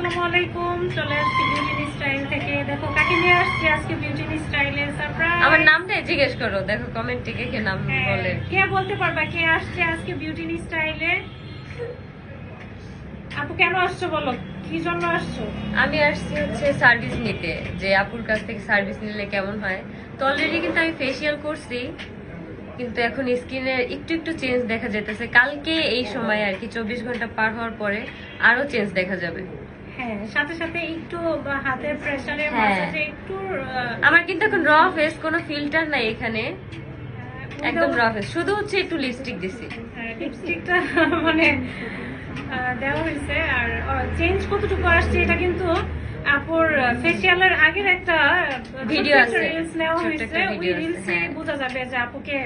আসসালামু আলাইকুম। চলে আসছি বিউটি স্টাইল থেকে। দেখো কাকে নিয়ে আসছি আজকে বিউটি স্টাইলে সারপ্রাইজ। আমার নামটা জিজ্ঞেস করো, দেখো কমেন্টে কে নাম বলে। কে বলতে পারবা কে আসছে আজকে বিউটি স্টাইলে? আপু কেন আসছো বলো, কি জন্য আসছো? আমি আসছি হচ্ছে সার্ভিস নিতে, যে আপুর কাছ থেকে সার্ভিস নিলে কেমন হয়। তো অলরেডি কিন্তু আমি ফেসিয়াল করছি, কিন্তু এখন স্কিনের একটু একটু চেঞ্জ দেখা যেতেছে। কালকে এই সময় আর কি 24 ঘন্টা পার হওয়ার পরে আরো চেঞ্জ দেখা যাবে। হ্যাঁ, সাথে সাথে একটু হাতের প্রেসারে হ্যাঁ। মাসাজে একটু আমার কিন্তু এখন র ফেস, কোনো ফিল্টার নাই এখানে, একদম র ফেস। শুধু হচ্ছে একটু লিপস্টিক দিছি। লিপস্টিকটা মানে দেওয়া হয়েছে। আর চেঞ্জ কতটুকু আসছে এটা কিন্তু আপুর ফেসিয়ালের আগের একটা ভিডিও আছে, রিলস নেওয়া ছোট্ট হয়েছে। একটা ওই ভিডিও আছে, রিলসে হ্যাঁ। বোঝা যাবে যে আপুকে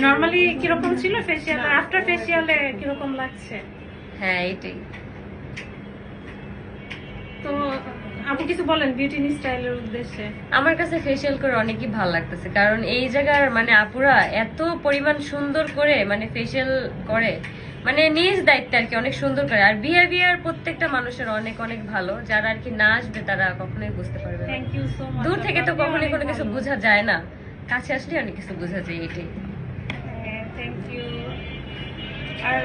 নরমালি কিরকম ছিল ফেসিয়াল আর আফটার ফেসিয়ালে কিরকম লাগছে। হ্যাঁ এটাই। তো আপু কিছু বলেন বিউটি স্টাইলের উদ্দেশ্যে। আমার কাছে ফেসিয়াল করে অনেকই ভালো লাগতেছে, কারণ এই জায়গার মানে আপুরা এত পরিমাণ সুন্দর করে মানে ফেসিয়াল করে, মানে নিজ দায়িত্বে আর কি, অনেক সুন্দর করে। আর বিহেভিয়ার প্রত্যেকটা মানুষের অনেক অনেক ভালো, যারা আর কি না আসবে তারা কখনোই বুঝতে পারবে না। Thank you so much. দূর থেকে তো কখনোই কোনো কিছু বোঝা যায় না, কাছে আসলে অনেক কিছু বোঝা যায়, এটাই। Thank you. আর